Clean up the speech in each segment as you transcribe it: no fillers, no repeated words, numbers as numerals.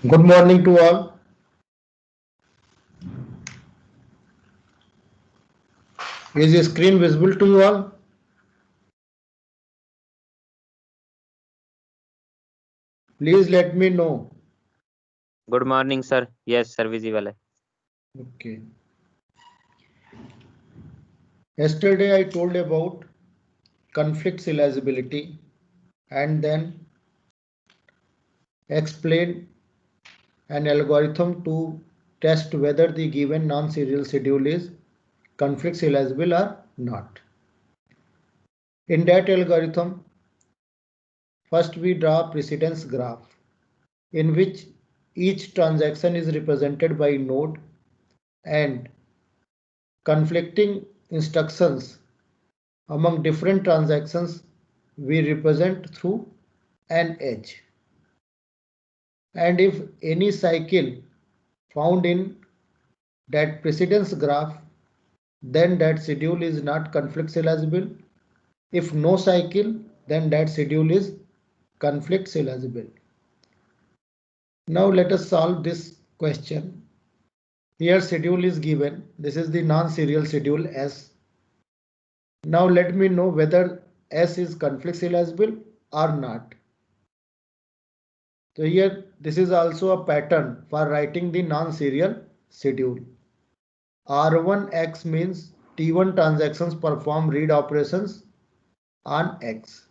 Good morning to all. Is the screen visible to you all? Please let me know. Good morning sir. Yes sir, visible है. Okay. Yesterday I told about conflict serializability and then explained an algorithm to test whether the given non-serial schedule is conflict serializable or not. In that algorithm, first we draw precedence graph in which each transaction is represented by node and conflicting instructions among different transactions we represent through an edge. And if any cycle found in that precedence graph, then that schedule is not conflict serializable. If no cycle, then that schedule is conflict serializable. Now let us solve this question. Here schedule is given. This is the non-serial schedule S. Now let me know whether S is conflict serializable or not. So here this is also a pattern for writing the non-serial schedule. R1X means T1 transactions perform read operations on X.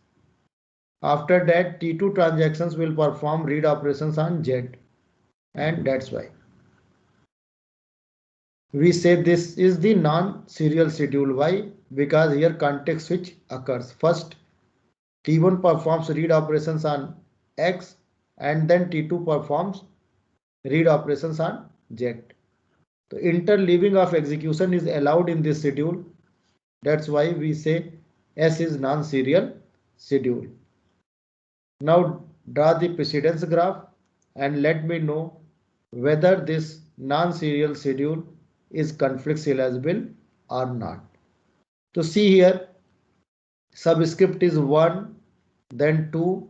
After that T2 transactions will perform read operations on Z, and that's why we say this is the non-serial schedule. Why? Because here context switch occurs. First T1 performs read operations on X and then T2 performs read operations on Z. So interleaving of execution is allowed in this schedule. That's why we say S is non-serial schedule. Now draw the precedence graph and let me know whether this non-serial schedule is conflict serializable or not. To see here, subscript is 1, then 2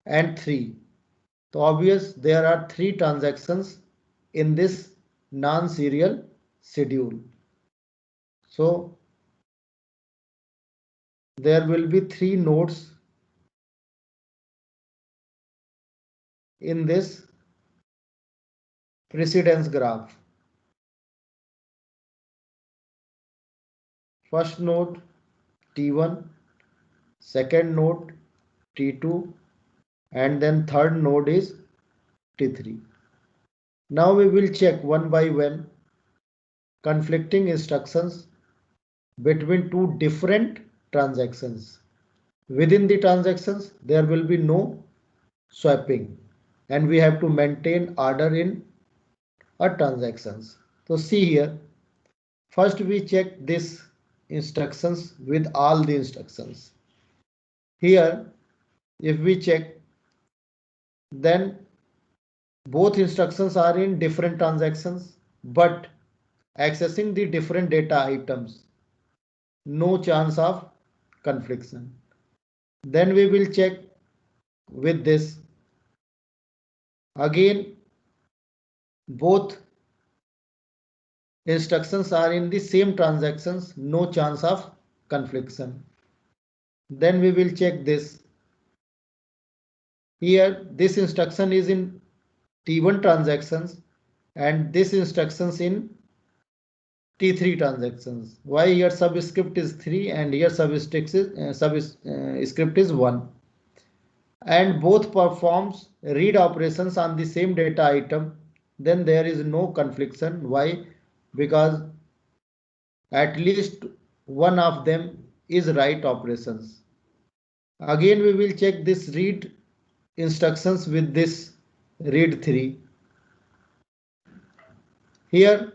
and 3. So obvious there are 3 transactions in this non-serial schedule. So there will be 3 nodes in this precedence graph. First node T1, second node T2, and then third node is T3. Now we will check one by one conflicting instructions between two different transactions. Within the transactions, there will be no swapping, and we have to maintain order in our transactions. So see here, first we check this instructions with all the instructions. Here, if we check, then both instructions are in different transactions, but accessing the different data items, no chance of confliction. Then we will check with this. Again, both instructions are in the same transactions, no chance of confliction. Then we will check this. Here, this instruction is in T1 transactions and this instructions in T3 transactions. Why here subscript is 3 and here subscript is 1. And both performs read operations on the same data item, then there is no confliction. Why? Because at least one of them is write operations. Again we will check this read instructions with this read 3. Here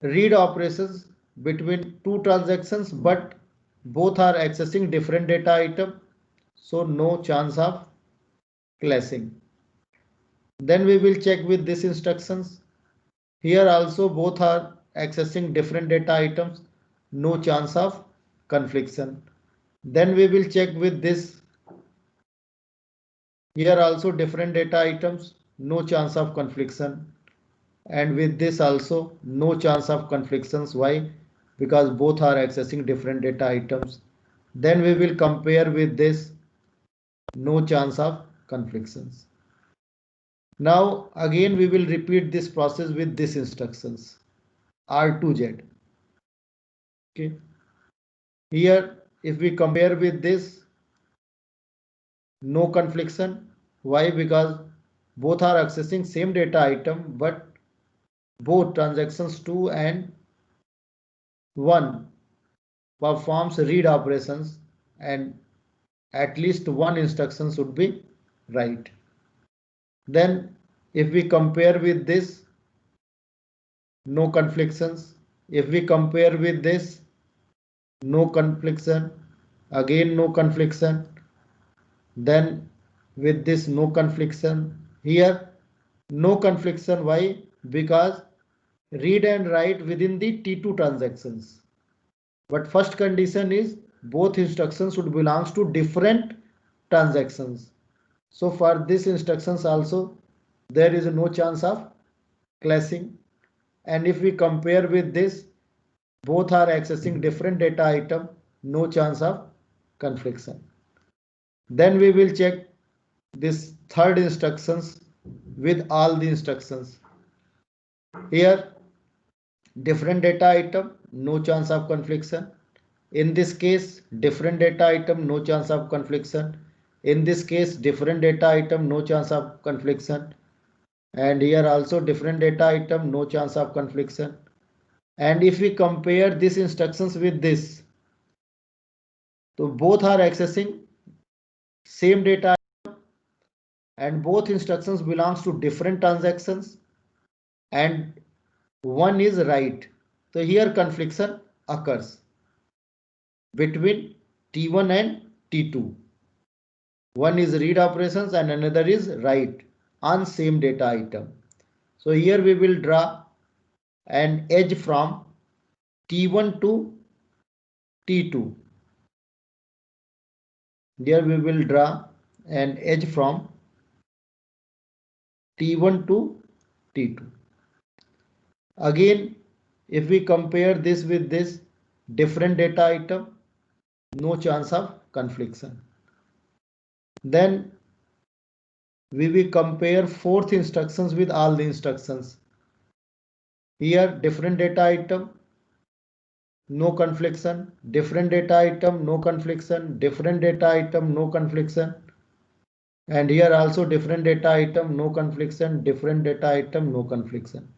read operations between two transactions, but both are accessing different data item, so no chance of clashing. Then we will check with this instructions. Here also both are accessing different data items, no chance of confliction. Then we will check with this Here also different data items, no chance of confliction. And with this also no chance of conflictions. Why? Because both are accessing different data items. Then we will compare with this, no chance of conflictions. Now again we will repeat this process with this instructions R2Z. Okay. Here if we compare with this, no confliction. Why? Because both are accessing same data item, but both transactions 2 and 1 performs read operations, and at least one instruction should be right. Then if we compare with this, no conflictions. If we compare with this, no confliction, again no confliction. Then with this, no confliction. Here no confliction. Why? Because read and write within the T2 transactions. But first condition is both instructions should belong to different transactions. So for this instructions also there is no chance of clashing. And if we compare with this, both are accessing different data item, no chance of confliction. Then we will check this third instructions with all the instructions. Here different data item, no chance of confliction. In this case, different data item, no chance of confliction. In this case, different data item, no chance of confliction. And here also different data item, no chance of confliction. And if we compare these instructions with this, so both are accessing same data and both instructions belongs to different transactions and one is right. So here confliction occurs between T1 and T2. One is read operations and another is write on same data item. So here we will draw an edge from T1 to T2. Here we will draw an edge from T1 to T2. Again, if we compare this with this, different data item, no chance of confliction. Then we will compare fourth instructions with all the instructions. Here different data item, no confliction, different data item, no confliction, different data item, no confliction. And here also different data item, no confliction, different data item, no confliction.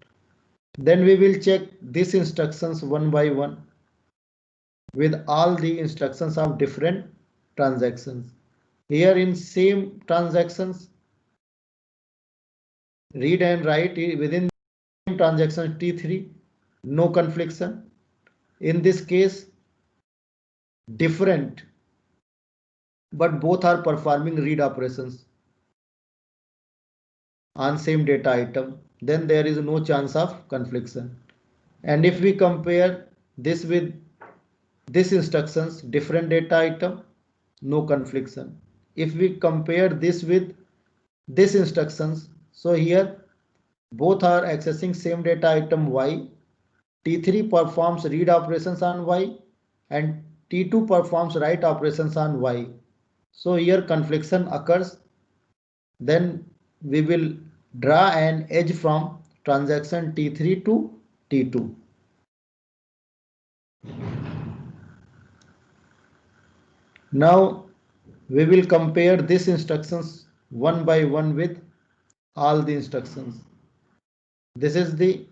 Then we will check these instructions one by one with all the instructions of different transactions. Here in same transactions, read and write within transaction T3, no confliction. In this case, different, but both are performing read operations on same data item. Then there is no chance of confliction. And if we compare this with this instructions, different data item, no confliction. If we compare this with this instructions, so here both are accessing same data item Y. T3 performs read operations on Y and T2 performs write operations on Y. So here confliction occurs. Then we will draw an edge from transaction T3 to T2. Now we will compare these instructions one by one with all the instructions. This is the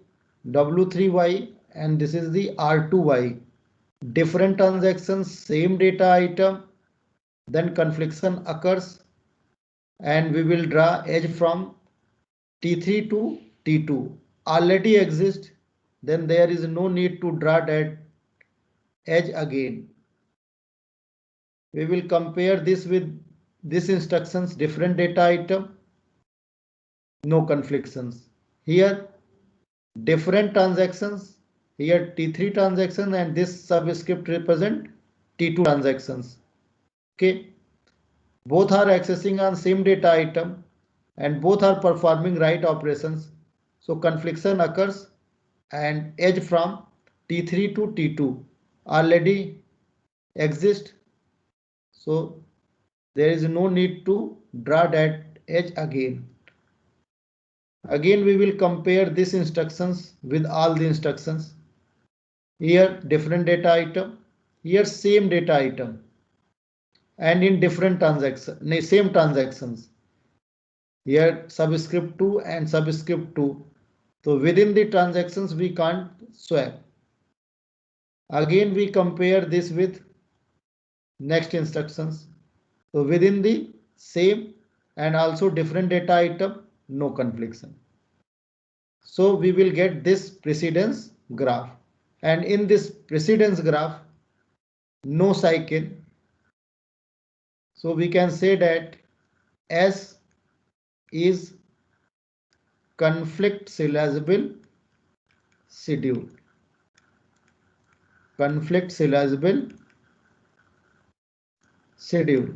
W3Y and this is the R2Y. Different transactions, same data item, then confliction occurs and we will draw edge from T3 to T2. Already exists, then there is no need to draw that edge again. We will compare this with this instructions, different data item, no conflictions. Here different transactions, here T3 transaction and this subscript represent T2 transactions. Okay. Both are accessing on same data item and both are performing write operations. So confliction occurs and edge from T3 to T2 already exist. So there is no need to draw that edge again. Again we will compare these instructions with all the instructions. Here different data item, here same data item and in different transactions, same transactions. Here subscript 2 and subscript 2. So within the transactions we can't swap. Again we compare this with next instructions. So within the same and also different data item, no confliction. So we will get this precedence graph, and in this precedence graph, no cycle. So we can say that S is conflict serializable schedule. Conflict serializable schedule.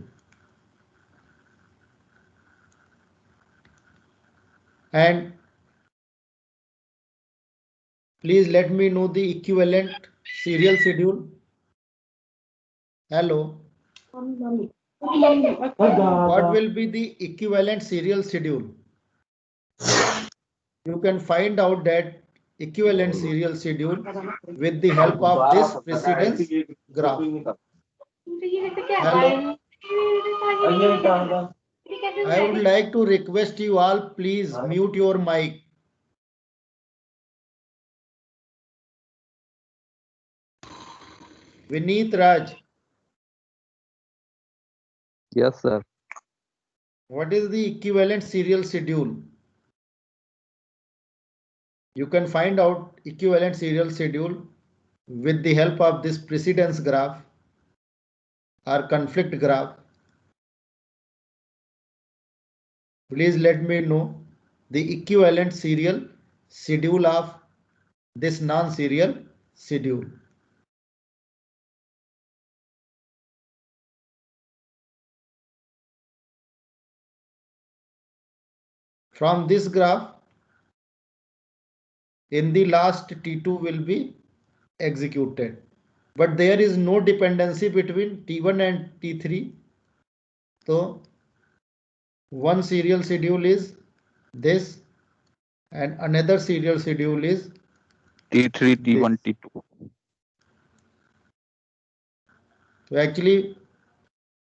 And please let me know the equivalent serial schedule. Hello. What will be the equivalent serial schedule? You can find out that equivalent serial schedule with the help of this precedence graph. Hello. I would like to request you all, please mute your mic. Vineet Raj. Yes, sir. What is the equivalent serial schedule? You can find out equivalent serial schedule with the help of this precedence graph or conflict graph. Please let me know the equivalent serial schedule of this non-serial schedule. From this graph, in the last T2 will be executed, but there is no dependency between T1 and T3. So one serial schedule is this and another serial schedule is T3, T1, this. T2. So actually,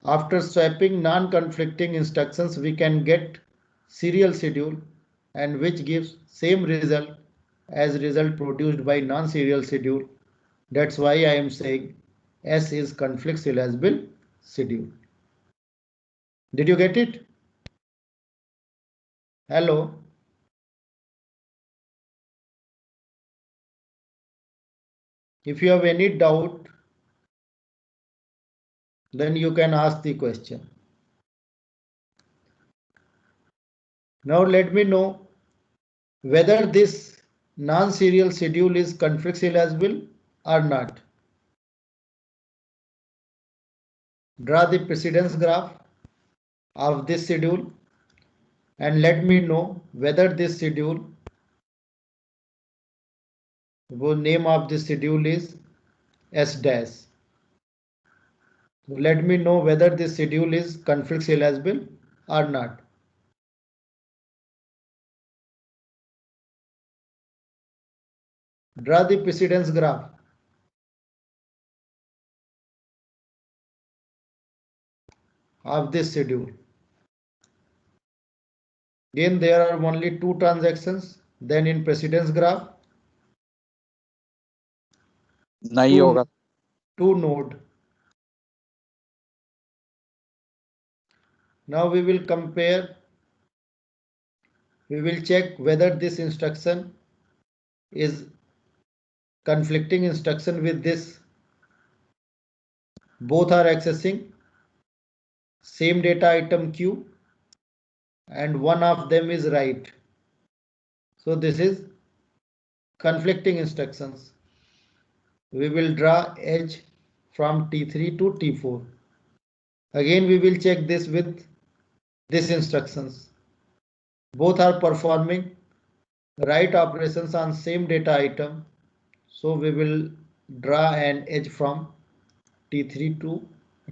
after swapping non-conflicting instructions, we can get serial schedule and which gives same result as result produced by non-serial schedule. That's why I am saying S is conflict serializable schedule. Did you get it? Hello. If you have any doubt, then you can ask the question. Now let me know whether this non-serial schedule is conflict serializable or not. Draw the precedence graph of this schedule and let me know whether this schedule, the name of this schedule is S dash. Let me know whether this schedule is conflict serializable or not. Draw the precedence graph of this schedule. Again, there are only two transactions. Then in precedence graph, two node. Now we will compare. We will check whether this instruction is conflicting instruction with this. Both are accessing same data item Q and one of them is right. So this is conflicting instructions. We will draw edge from T3 to T4. Again, we will check this with these instructions. Both are performing write operations on same data item. So we will draw an edge from T3 to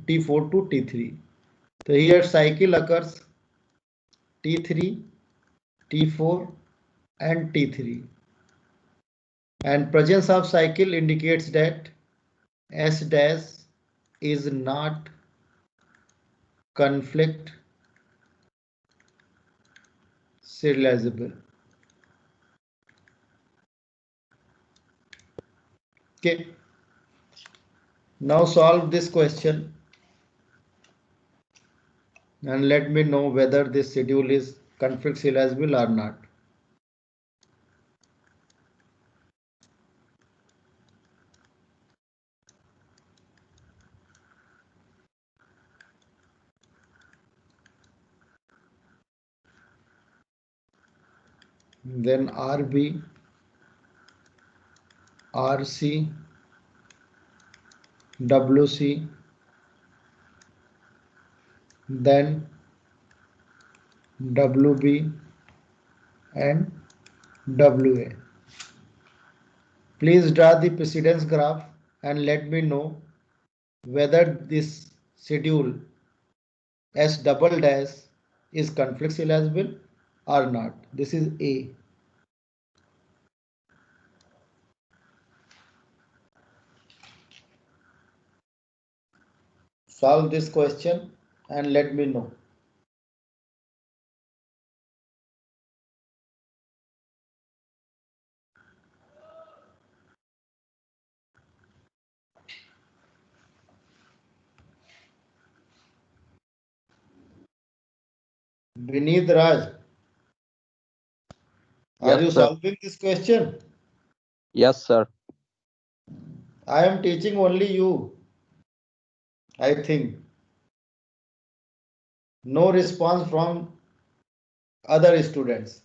T4 to T3. So here cycle occurs T3, T4 and T3. And presence of cycle indicates that S dash is not conflict serializable. Okay. Now solve this question and let me know whether this schedule is conflict serializable or not. Then RB, RC, WC, then WB and WA. Please draw the precedence graph and let me know whether this schedule S double dash is conflict serializable or not. This is A. Solve this question and let me know. Vineet Raj, are Yes, you sir. solving this question? Yes, sir. I am teaching only you, I think. No response from other students.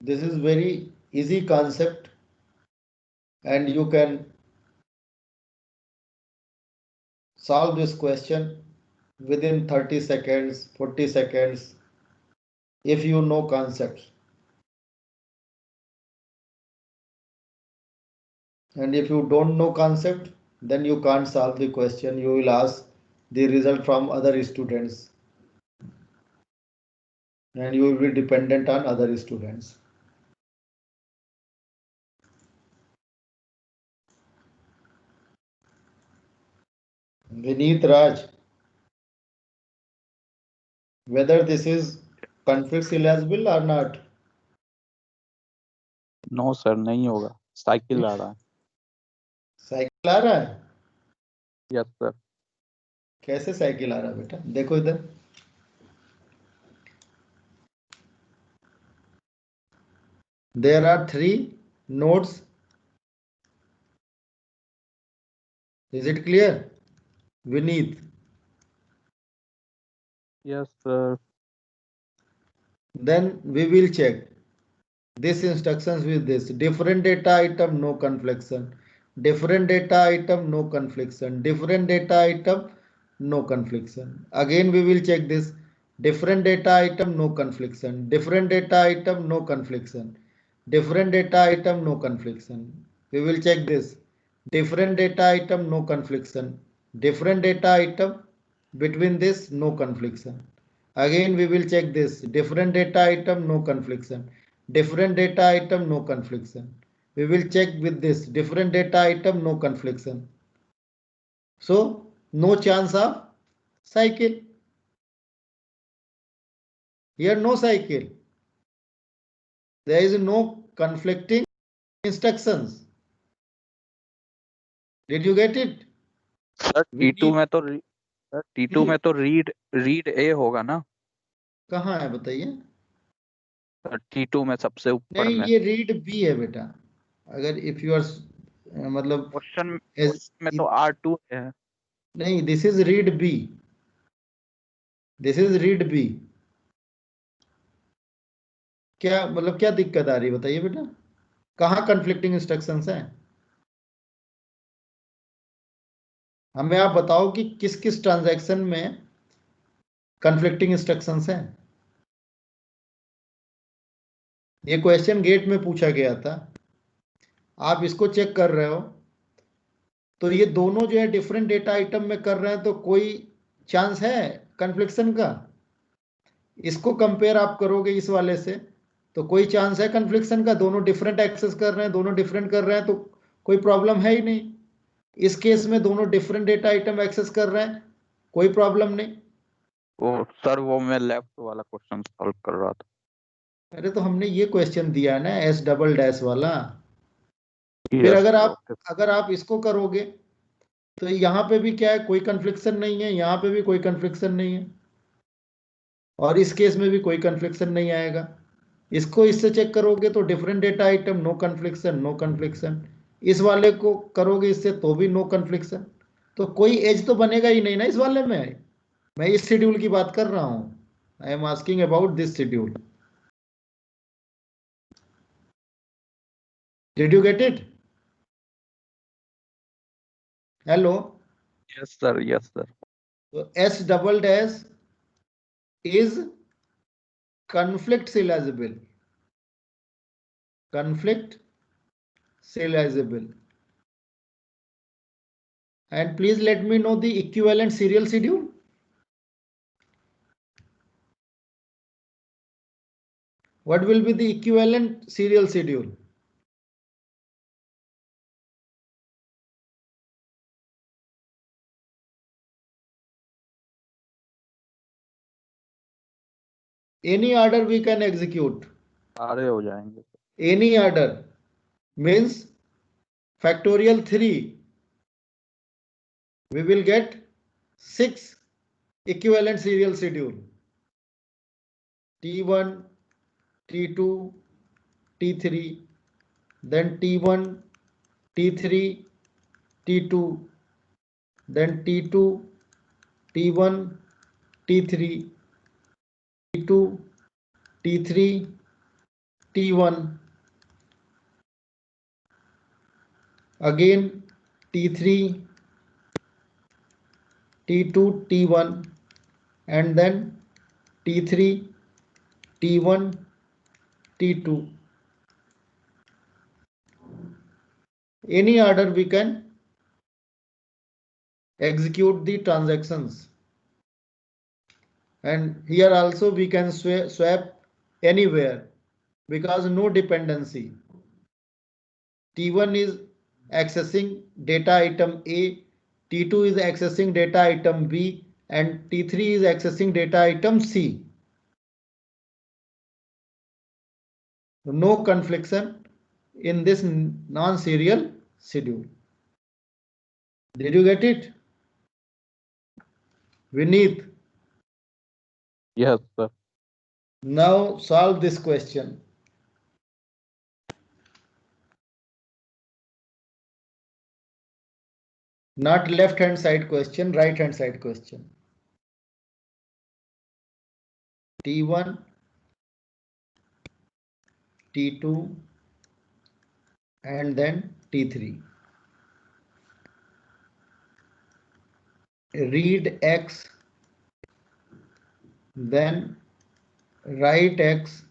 This is very easy concept and you can solve this question within 30 seconds, 40 seconds if you know concepts. And if you don't know concept, then you can't solve the question. You will ask the result from other students and you will be dependent on other students. Vineet Raj, whether this is conflict serializable or not? No, sir, नहीं होगा. Cycle आ रहा है. Cycle आ रहा है? Yes, sir. कैसे cycle आ रहा है बेटा? देखो इधर. There are 3 nodes. Is it clear? Vineet. Yes, sir. Then we will check this instructions with this. Different data item, no confliction. Different data item, no confliction. Different data item, no confliction. Again we will check this. Different data item, no confliction. Different data item, no confliction. Different data item, no confliction. We will check this. Different data item, no confliction. Different data item, between this, no confliction. Again we will check this. Different data item, no confliction. Different data item, no confliction. We will check with this. Different data item, no confliction. So no chance of cycle. Here no cycle. There is no conflicting instructions. Did you get it? Sir T2 में तो T2 में तो read ए होगा ना? कहाँ है बताइए? T2 में सबसे ऊपर नहीं, में. ये रीड बी है बेटा. अगर इफ यू आर मतलब क्वेश्चन में तो R2 है. नहीं, this is read B, this is read B. क्या मतलब, क्या दिक्कत आ रही है बताइए बेटा, कहाँ कंफ्लिक्टिंग इंस्ट्रक्शंस हैं? हमें आप बताओ कि किस किस ट्रांजैक्शन में कंफ्लिक्टिंग इंस्ट्रक्शंस हैं। ये क्वेश्चन गेट में पूछा गया था, आप इसको चेक कर रहे हो, तो ये दोनों जो है डिफरेंट डेटा आइटम में कर रहे हैं, तो कोई चांस है कन्फ्लिक्शन का? इसको कंपेयर आप करोगे इस वाले से, तो कोई चांस है कन्फ्लिक्शन का? दोनों डिफरेंट एक्सेस कर रहे हैं, दोनों डिफरेंट कर रहे हैं, तो कोई प्रॉब्लम है ही नहीं। इस केस में दोनों डिफरेंट डेटा आइटम एक्सेस कर रहे हैं, कोई प्रॉब्लम नहीं। वो सर वो मैं लेफ्ट वाला क्वेश्चन सॉल्व कर रहा था। अरे तो हमने ये क्वेश्चन दिया है ना, एस डबल डैश वाला। फिर यस अगर आप इसको करोगे, तो यहाँ पे भी क्या है, कोई कन्फ्लिक्शन नहीं है, यहाँ पे भी कोई कन्फ्लिक्शन नहीं है, और इस केस में भी कोई कन्फ्लिक्शन नहीं आएगा। इसको इससे चेक करोगे तो different data item, no conflict, no conflict. इस वाले को करोगे इससे तो भी नो कन्फ्लिक्शन। तो कोई एज तो बनेगा ही नहीं ना इस वाले में। मैं इस शेड्यूल की बात कर रहा हूं, I am asking about this schedule. Did you get it? Hello? Yes sir, yes sir. तो S double dash is conflict serializable, conflict serializable. And please let me know the equivalent serial schedule. What will be the equivalent serial schedule? Any order we can execute. सारे हो जाएंगे। Any order means factorial 3. We will get 6 equivalent serial schedule. T1, T2, T3, then T1, T3, T2, then T2, T1, T3, T2, T3, T1, again T3, T2, T1, and then T3, T1, T2. Any order we can execute the transactions, and here also we can swap anywhere because no dependency. T1 is accessing data item A, T2 is accessing data item B, and T3 is accessing data item C. No confliction in this non-serial schedule. Did you get it? Vineet, yes sir. now solve this question. Not left hand side question, right hand side question. T1, T2, and then T3. Read X, then write X,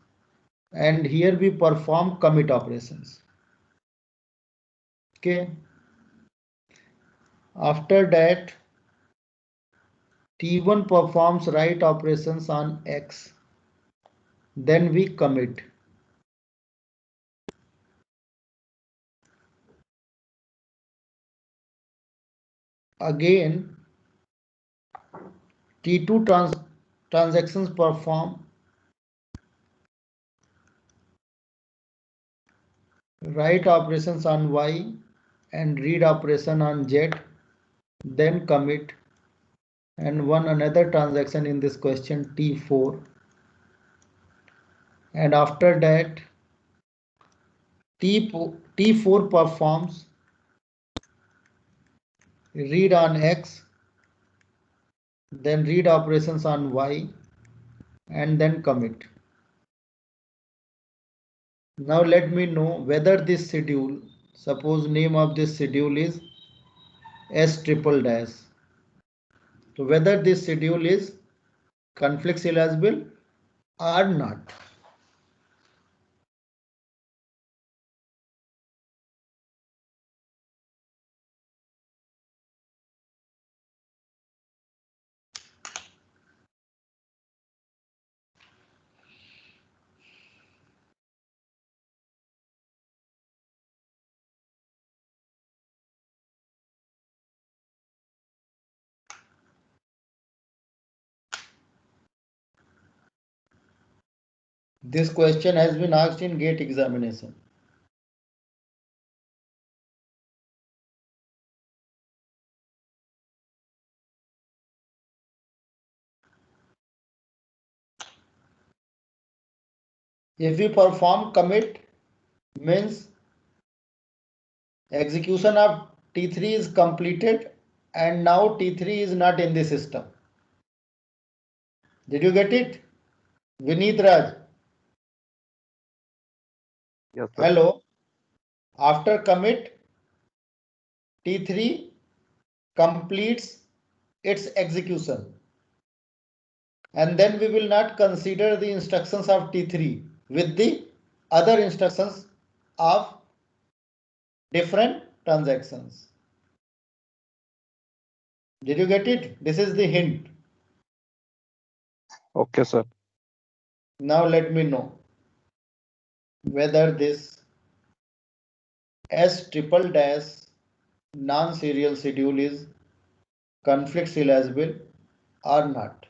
and here we perform commit operations. Okay. After that, T1 performs write operations on X, then we commit. Again, T2 transactions perform write operations on Y and read operation on Z, then commit, and one another transaction in this question, T4. And after that, T4 performs read on X then read operations on Y, and then commit. Now let me know whether this schedule, suppose name of this schedule is S triple dash. So whether this schedule is conflict eligible or not. This question has been asked in GATE examination. If we perform commit, means execution of T3 is completed and now T3 is not in the system. Did you get it? Vineet Raj. Yes, sir. Hello. After commit, T3 completes its execution. And then we will not consider the instructions of T3 with the other instructions of different transactions. Did you get it? This is the hint. Okay, sir. Now let me know whether this S triple dash non-serial schedule is conflict eligible or not.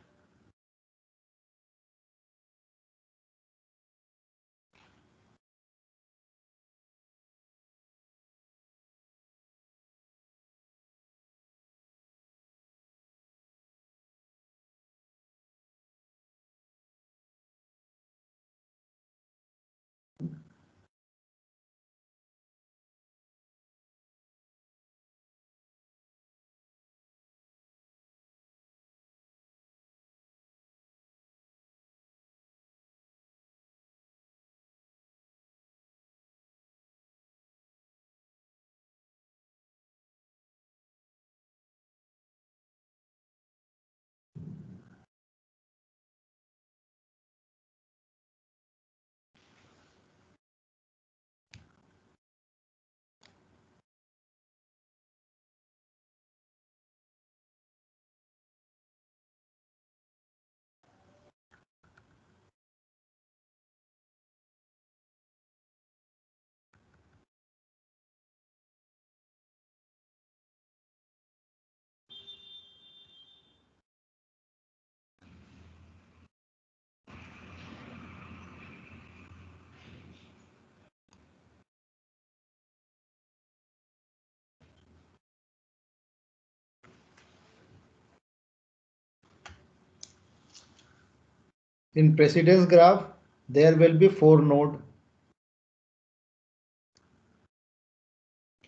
In precedence graph, there will be 4 node.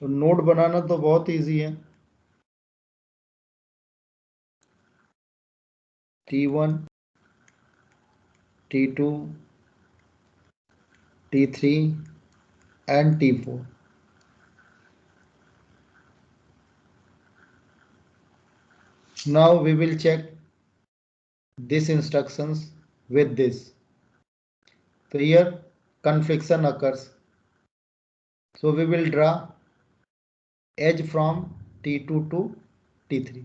तो node बनाना तो बहुत easy है. T1, T2, T3 and T4. Now we will check these instructions with this. So here confliction occurs. So we will draw edge from T2 to T3.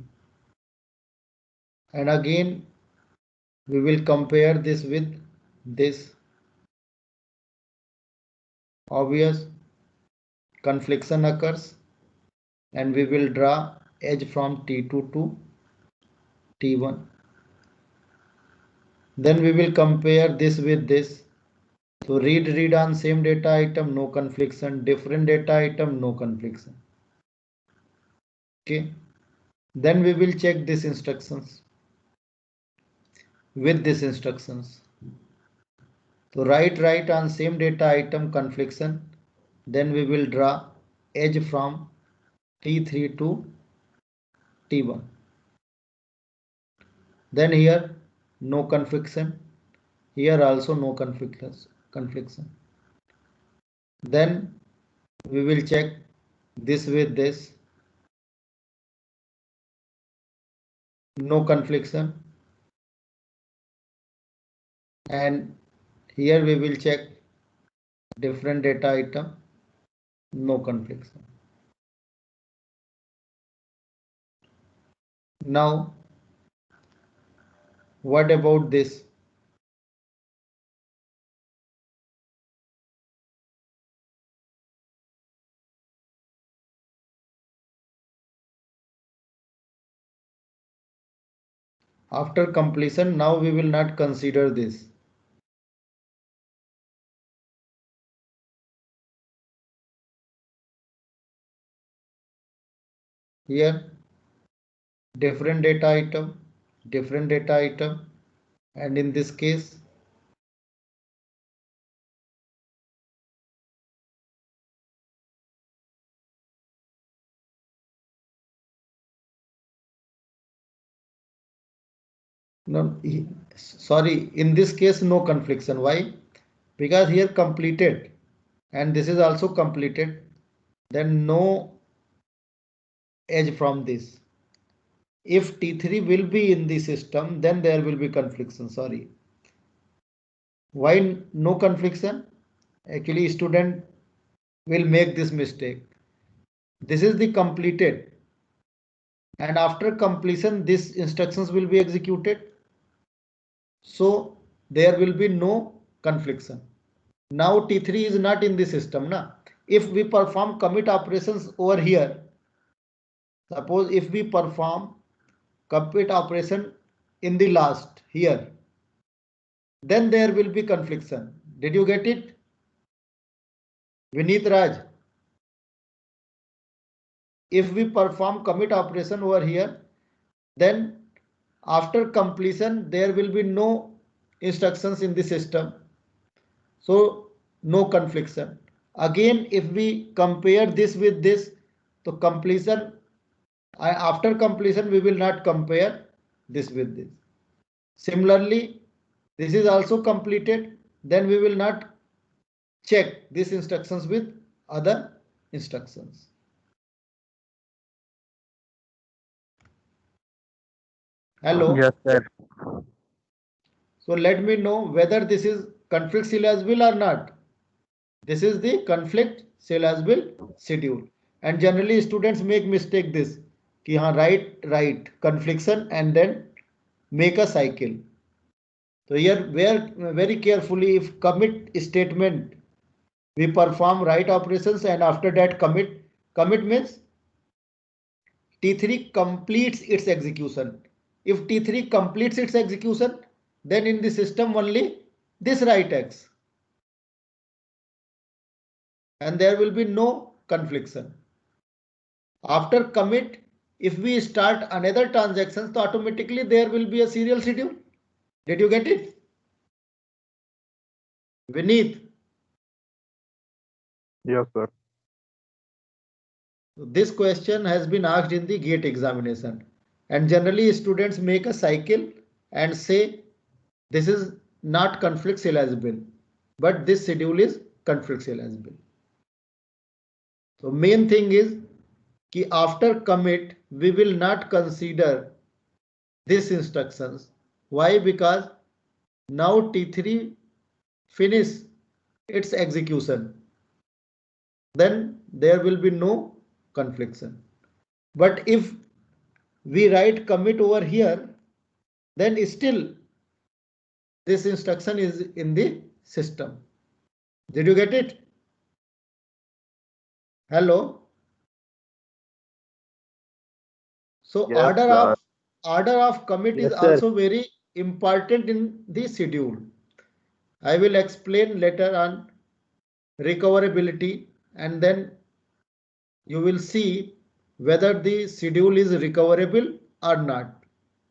And again we will compare this with this. Obvious confliction occurs and we will draw edge from T2 to T1. Then we will compare this with this. So read on same data item, no confliction. Different data item, no confliction. Okay. Then we will check these instructions with these instructions. So write on same data item confliction. Then we will draw edge from T3 to T1. Then here no confliction. Here also no confliction. Then we will check this with this. No confliction. And here we will check different data item. No confliction. Now, what about this? After completion, now we will not consider this. Here, different data item, and in this case, no, sorry, in this case, no confliction. Why? Because here completed, and this is also completed, then no edge from this. If T3 will be in the system, then there will be confliction. Sorry. Why no confliction? Actually, student will make this mistake. This is the completed, and after completion, these instructions will be executed. So there will be no confliction. Now T3 is not in the system. Na? If we perform commit operations over here, suppose if we perform commit operation in the last here, then there will be confliction. Did you get it? Vineet Raj. If we perform commit operation over here, then after completion, there will be no instructions in the system. So no confliction. Again, if we compare this with this, so completion, after completion, we will not compare this with this. Similarly, this is also completed, then we will not check these instructions with other instructions. Hello. Yes, sir. So let me know whether this is conflict serializable or not. This is the conflict serializable schedule. And generally students make mistake this. Ki haan, write confliction and then make a cycle. So here very carefully, if commit statement, we perform write operations and after that commit. Commit means T3 completes its execution. If T3 completes its execution, then in the system only this write X. And there will be no confliction. After commit, if we start another transaction, so automatically there will be a serial schedule. Did you get it? Vineet. Yes, sir. This question has been asked in the GATE examination. And generally students make a cycle and say this is not conflict serializable, but this schedule is conflict serializable. So main thing is कि after commit we will not consider these instructions. Why? Because now T3 finish its execution, then there will be no confliction. But if we write commit over here, then still this instruction is in the system. Did you get it? Hello. So Yes, order of commit is also very important in the schedule. I will explain later on recoverability, and then you will see whether the schedule is recoverable or not.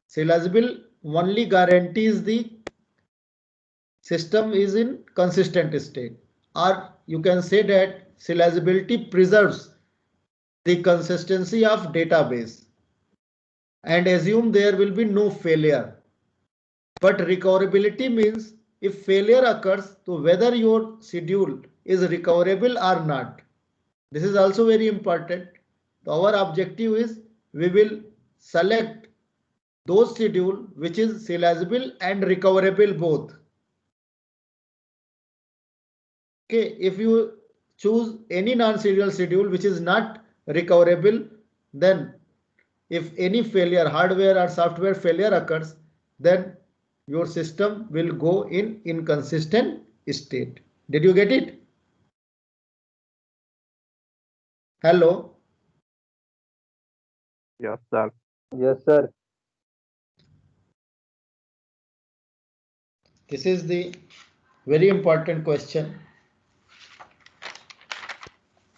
Serializable only guarantees the system is in consistent state, or you can say that serializability preserves the consistency of database and assume there will be no failure. But recoverability means if failure occurs, so whether your schedule is recoverable or not. This is also very important. So our objective is we will select those schedule which is serializable and recoverable both. Okay, if you choose any non-serial schedule which is not recoverable, then if any failure, hardware or software failure occurs, then your system will go in inconsistent state. Did you get it? Hello? Yes, sir. Yes, sir. This is the very important question.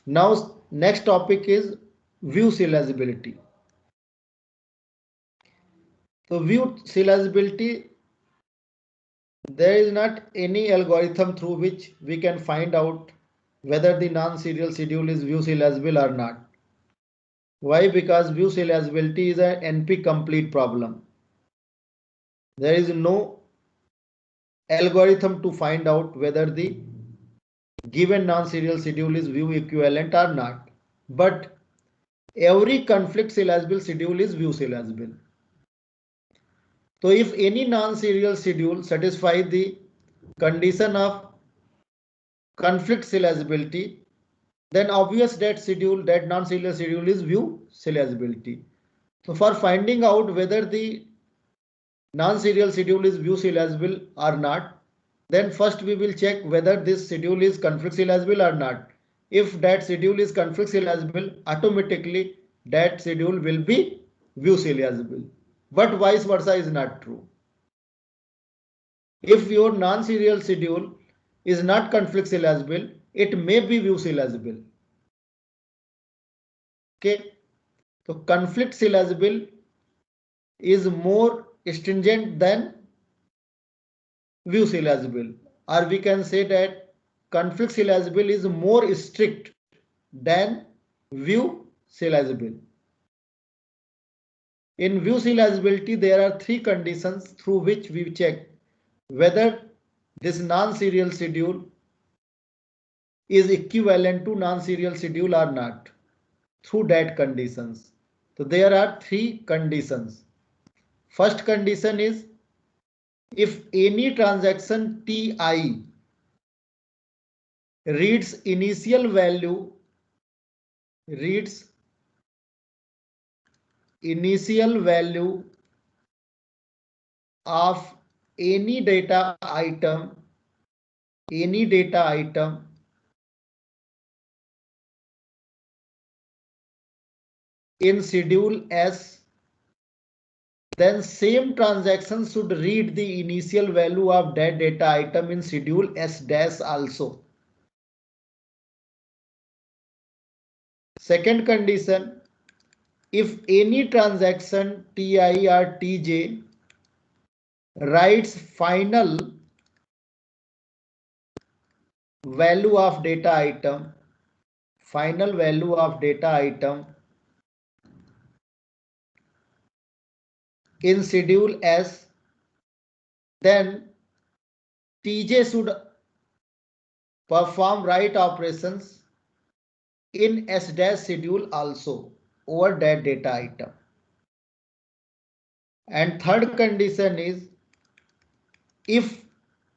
Now, next topic is view serializability. So, view serializability, there is not any algorithm through which we can find out whether the non-serial schedule is view serializable or not. Why? Because view serializability is an NP complete problem. There is no algorithm to find out whether the given non-serial schedule is view equivalent or not. But every conflict serializable schedule is view serializable. So if any non-serial schedule satisfies the condition of conflict serializability, then obvious that non-serial schedule is view serializability. So for finding out whether the non-serial schedule is view serializable or not, then first we will check whether this schedule is conflict serializable or not. If that schedule is conflict serializable, automatically that schedule will be view serializable. But vice versa is not true. If your non-serial schedule is not conflict serializable, it may be view serializable. Okay, so conflict serializable is more stringent than view serializable, or we can say that conflict serializable is more strict than view serializable. In view serializability, there are three conditions through which we check whether this non-serial schedule is equivalent to non-serial schedule or not through that conditions. So there are three conditions. First condition is if any transaction Ti reads initial value of any data item in schedule S, then same transaction should read the initial value of that data item in schedule S dash also. Second condition, if any transaction Ti or Tj writes final value of data item in schedule S, then Tj should perform write operations in S dash schedule also over that data item. And third condition is if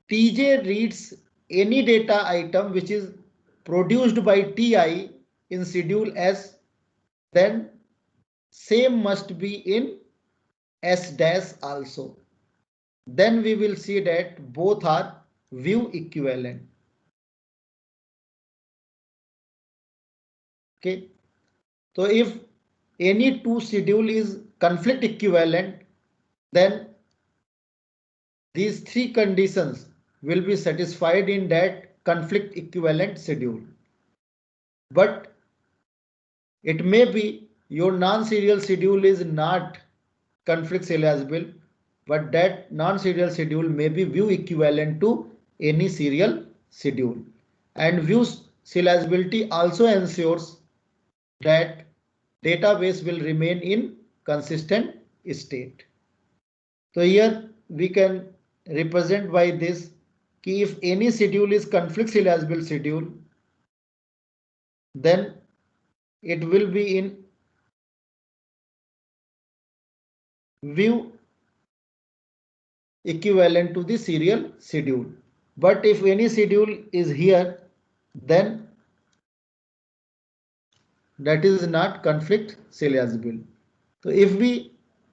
Tj reads any data item which is produced by Ti in schedule S, then same must be in S dash also. Then we will see that both are view equivalent. Okay. So if any two schedule is conflict equivalent, then these three conditions will be satisfied in that conflict equivalent schedule. But it may be your non-serial schedule is not conflict serializable, but that non-serial schedule may be view equivalent to any serial schedule. And view serializability also ensures that database will remain in consistent state. So here we can represent by this कि if any schedule is conflict serializable schedule, then it will be in view equivalent to the serial schedule. But if any schedule is here, then that is not conflict serializable. So if we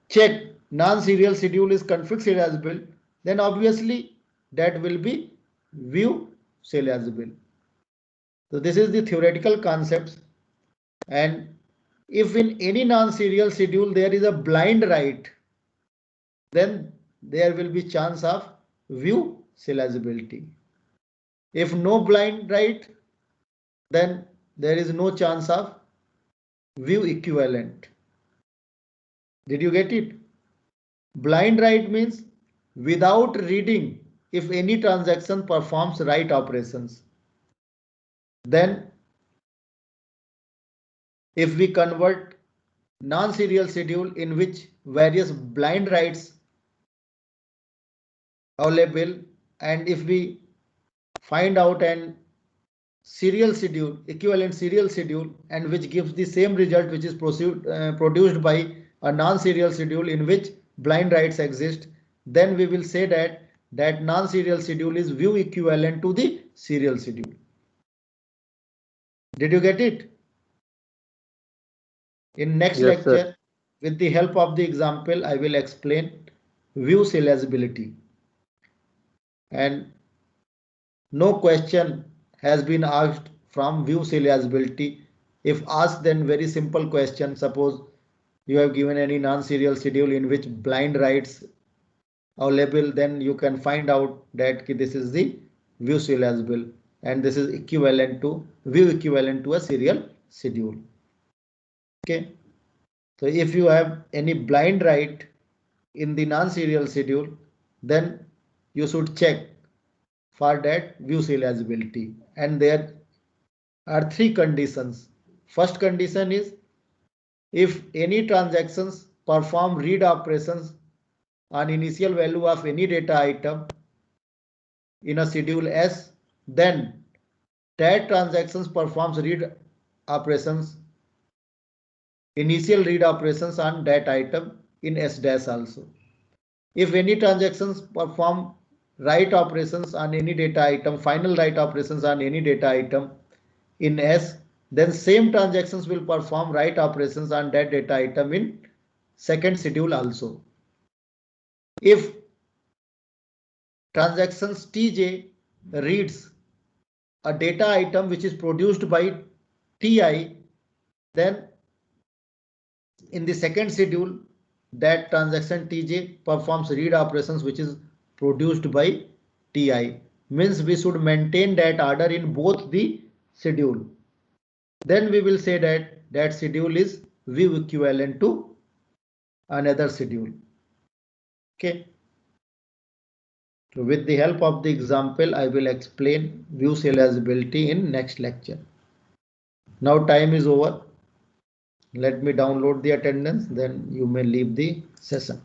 check non-serial schedule is conflict serializable, then obviously that will be view serializable. So this is the theoretical concepts. And if in any non-serial schedule there is a blind write, then there will be chance of view serializability. If no blind write, then there is no chance of view equivalent. Did you get it? Blind write means without reading if any transaction performs write operations. Then if we convert non-serial schedule in which various blind writes available, and if we find out an serial schedule, equivalent serial schedule, and which gives the same result which is produced by a non-serial schedule in which blind writes exist, then we will say that non-serial schedule is view equivalent to the serial schedule. Did you get it? In next Yes, lecture, sir. with the help of the example, I will explain view serializability. And no question has been asked from view serializability. If asked, then very simple question. Suppose you have given any non-serial schedule in which blind writes available, then you can find out that this is the view serializable and this is equivalent to view equivalent to a serial schedule. Okay. So if you have any blind write in the non-serial schedule, then you should check for that view serializability. And there are three conditions. First condition is if any transactions perform read operations on initial value of any data item in a schedule S, then that transactions performs read operations, initial read operations on that item in S dash also. If any transactions perform write operations on any data item, final write operations on any data item in S, then same transactions will perform write operations on that data item in second schedule also. If transactions Tj reads a data item which is produced by Ti, then in the second schedule that transaction Tj performs read operations which is produced by Ti. Means we should maintain that order in both the schedule. Then we will say that schedule is view equivalent to another schedule. Okay. So with the help of the example, I will explain view serializability in next lecture. Now time is over. Let me download the attendance, then you may leave the session.